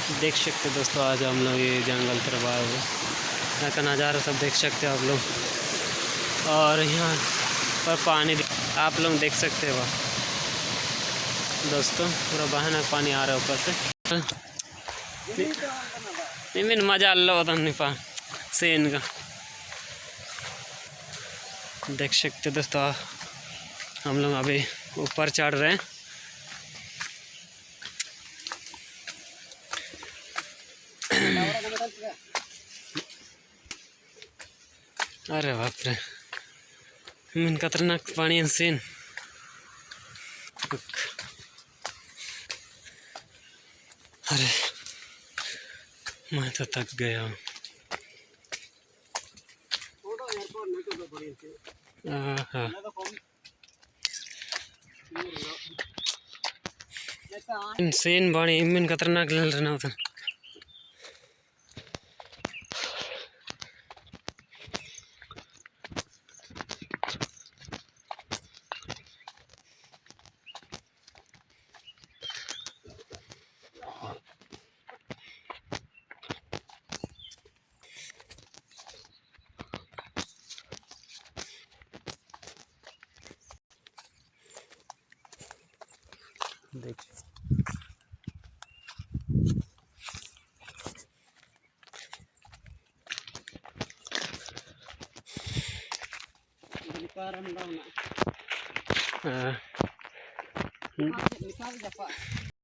देख सकते हो दोस्तों, आज हम लोग ये जंगल तरफ आए हुए, यहाँ का नज़ारा सब देख सकते हो आप लोग। और यहाँ पर पानी आप लोग देख सकते हो दोस्तों, पूरा बहाना पानी आ रहा है ऊपर से। नहीं मज़ा अल्लाह होता नहीं पा सीन का। देख सकते हो दोस्तों, हम लोग अभी ऊपर चढ़ रहे हैं। अरे बाप रे, मीन खतरनाक पानी है सीन। अरे मैं तो थक गया हूँ। सीन बाणी मीन खतरनाक लग रहा होता। देख